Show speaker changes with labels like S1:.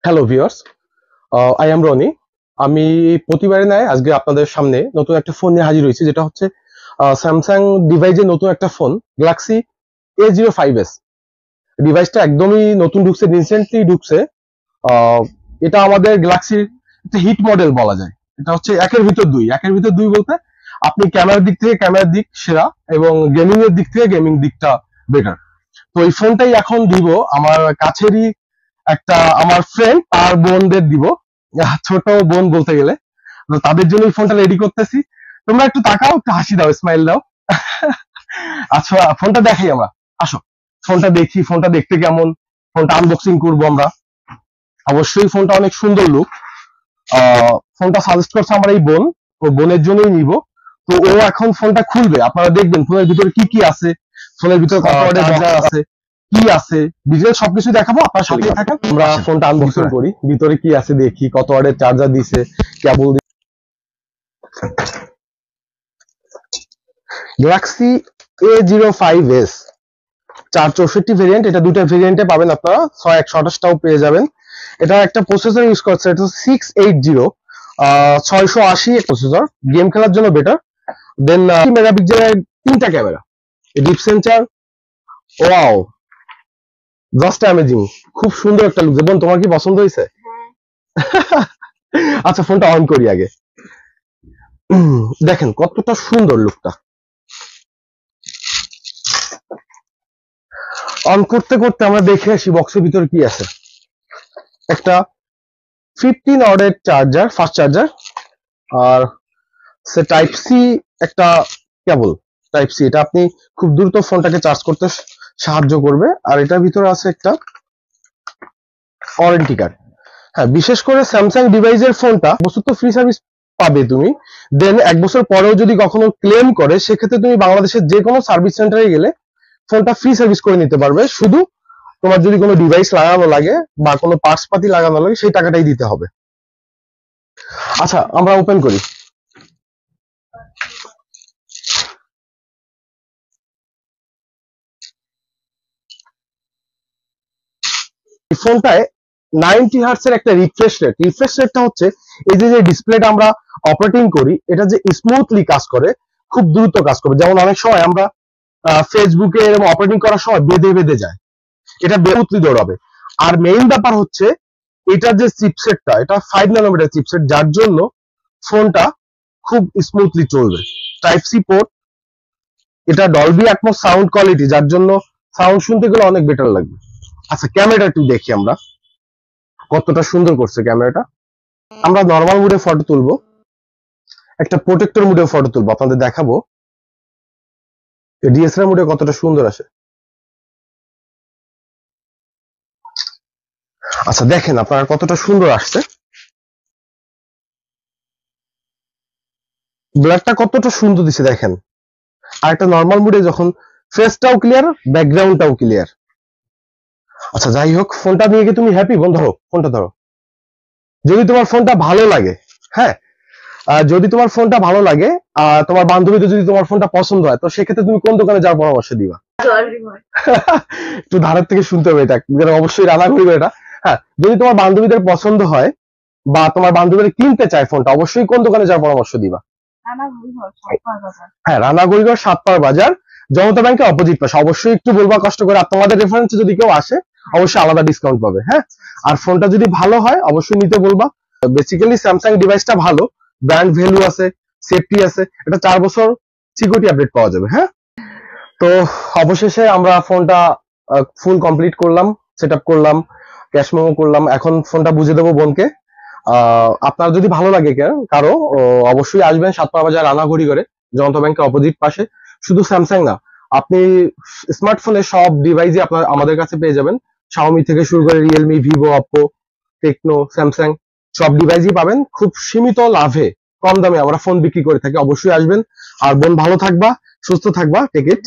S1: Hello viewers, I am Roni. আমি প্রতিবারে নাই আজকে আপনাদের সামনে নতুন একটা ফোন নিয়ে হাজির হয়েছি, যেটা হচ্ছে স্যামসাং ডিভাইসের নতুন একটা ফোন, গ্যালাক্সি A05s। ডিভাইসটা একদমই নতুন ঢুকছে, রিসেন্টলি ঢুকছে। এটা আমাদের গ্যালাক্সির একটা হিট মডেল বলা যায়। এটা হচ্ছে একের ভিতর দুই বলতে আপনি ক্যামেরার দিক থেকে ক্যামেরার দিক সেরা, এবং গেমিং এর দিক থেকে গেমিং দিকটা বেটার। তো এই ফোনটাই এখন দিব আমার কাছেরই একটা আমার ফ্রেন্ড, তার বোনদের দিব, ছোট বোন বলতে গেলে। তো তাদের জন্য এই ফোনটা রেডি করতেছি। তোমরা একটু তাকাও, একটু হাসি দাও, স্মাইল দাও। আচ্ছা, ফোনটা দেখাই আমরা। আসো, ফোনটা দেখি, ফোনটা দেখতে কেমন, ফোনটা আনবক্সিং করবো আমরা। অবশ্যই ফোনটা অনেক সুন্দর লুক। ফোনটা সাজেস্ট করছে আমার এই বোন, ও বোনের জন্যই নিব। তো ও এখন ফোনটা খুলবে, আপনারা দেখবেন ফোনের ভিতরে কি কি আছে, ফোনের ভিতরে কত ওয়াটের চার্জার আছে, কি আছে, ডিটেইল সবকিছু দেখাবো। আপনার সাথে থাকেন, আমরা ফোনটা আনবক্সিং করি, ভিতরে কি আছে দেখি, কত ওয়াটের চার্জার দিছে, কেবল। গ্যালাক্সি A05s 464 ভেরিয়েন্ট, এটা দুটো ভেরিয়েন্টে পাবেন আপনারা, 128টাও পেয়ে যাবেন। এটা একটা প্রসেসর ইউজ করছে, এটা 680 680 প্রসেসর, গেম খেলার জন্য বেটার। দেন মেগাপিক্সেলের তিনটা camera, deep sensor. Wow, just amazing, খুব সুন্দর একটা লুক। বোন, তোমার কি পছন্দ হয়েছে? আচ্ছা, ফোনটা অন করি আগে। দেখেন কতটা সুন্দর লুকটা। অন করতে করতে আমরা দেখে আসি বক্সের ভিতরে কি আছে। একটা 15 ওয়াটের চার্জার, ফাস্ট চার্জার, আর সে টাইপ সি একটা কেবল, টাইপ সি। এটা আপনি খুব দ্রুত ফোনটাকে চার্জ করতে সাহায্য করবে। আর এটার ভিতরে আছে একটা ওয়ারেন্টি কার্ড। হ্যাঁ, বিশেষ করে স্যামসাং ডিভাইসের ফোনটা বছর তো ফ্রি সার্ভিস পাবে তুমি। দেন 1 বছর পরেও যদি কখনো ক্লেম করে, সেক্ষেত্রে তুমি বাংলাদেশের যে কোনো সার্ভিস সেন্টারে গেলে ফোনটা ফ্রি সার্ভিস করে নিতে পারবে। শুধু তোমার যদি কোনো ডিভাইস লাগানো লাগে বা কোনো পার্টস পাতি লাগানো লাগে, সেই টাকাটাই দিতে হবে। আচ্ছা, আমরা ওপেন করি। এই ফোনটায় 90 হার্টস এর একটা রিফ্রেশ রেট। রিফ্রেশ রেটটা হচ্ছে এই যে ডিসপ্লেটা আমরা অপারেটিং করি, এটা যে স্মুথলি কাজ করে, খুব দ্রুত কাজ করবে। যেমন অনেক সময় আমরা ফেসবুকে এরকম অপারেটিং করার সময় বেঁধে বেঁধে যায়, এটা স্মুথলি দৌড়াবে। আর মেইন ব্যাপার হচ্ছে এটার যে চিপসেটটা, এটা 5 ন্যানোমিটার চিপসেট, যার জন্য ফোনটা খুব স্মুথলি চলবে। টাইপ সি পোর্ট, এটা ডলবি অ্যাটমস সাউন্ড কোয়ালিটি, যার জন্য সাউন্ড শুনতে গেলে অনেক বেটার লাগবে। আচ্ছা, ক্যামেরাটা একটু দেখি আমরা, কতটা সুন্দর করছে ক্যামেরাটা। আমরা নর্মাল মুডে ফটো তুলবো, একটা প্রোটেক্টর মুডে ফটো তুলবো, আপনাদের দেখাবো ডিএসএলআর মুডে কতটা সুন্দর আসে। আচ্ছা, দেখেন আপনারা কতটা সুন্দর আসছে, ব্লারটা কতটা সুন্দর দিছে দেখেন। আর একটা নর্মাল মুডে যখন ফেসটাও ক্লিয়ার, ব্যাকগ্রাউন্ডটাও ক্লিয়ার। আচ্ছা, যাই হোক, ফোনটা নিয়ে কি তুমি হ্যাপি? বোন ধরো, ফোনটা ধরো। যদি তোমার ফোনটা ভালো লাগে, হ্যাঁ, যদি তোমার ফোনটা ভালো লাগে, তোমার বান্ধবীদের যদি তোমার ফোনটা পছন্দ হয়, তো সেক্ষেত্রে তুমি কোন দোকানে যাওয়ার পরামর্শ দিবা? একটু ধারের থেকে শুনতে হবে, এটা অবশ্যই রানা করিবে এটা। হ্যাঁ, যদি তোমার বান্ধবীদের পছন্দ হয় বা তোমার বান্ধবীরা কিনতে চায় ফোনটা, অবশ্যই কোন দোকানে যাওয়ার পরামর্শ দিবা? হ্যাঁ, রানাগুড়িগড় সাতপাড় বাজার, জনতা ব্যাংকের অপোজিট পাশে। অবশ্যই একটু বলবা কষ্ট করে, আর তোমাদের রেফারেন্সে যদি কেউ আসে অবশ্যই আলাদা ডিসকাউন্ট পাবে। হ্যাঁ, আর ফোনটা যদি ভালো হয় অবশ্যই নিতে বলবা। বেসিক্যালি স্যামসাং ডিভাইসটা ভালো, ব্র্যান্ড ভ্যালু আছে, সেফটি আছে, এটা 4 বছর সিকিউরিটি আপডেট পাওয়া যাবে। হ্যাঁ, তো অবশেষে আমরা ফোনটা ফুল কমপ্লিট করলাম, সেট আপ করলাম, ক্যাশ মেমো করলাম। এখন ফোনটা বুঝে দেবো বোনকে। আপনার যদি ভালো লাগে কারো, অবশ্যই আসবেন সাতপাড়া বাজার রানাঘড়ি করে, জনতা ব্যাংকের অপোজিট পাশে। শুধু স্যামসাং না, আপনি স্মার্টফোনের সব ডিভাইসই আপনার আমাদের কাছে পেয়ে যাবেন। শাওমি থেকে শুরু করে Realme, Vivo, Oppo, Tecno, Samsung, সব ডিভাইসই পাবেন খুব সীমিত লাভে, কম দামে আমরা ফোন বিক্রি করে থাকি। অবশ্যই আসবেন। আর বোন ভালো থাকবা, সুস্থ থাকবা, টেক ইট।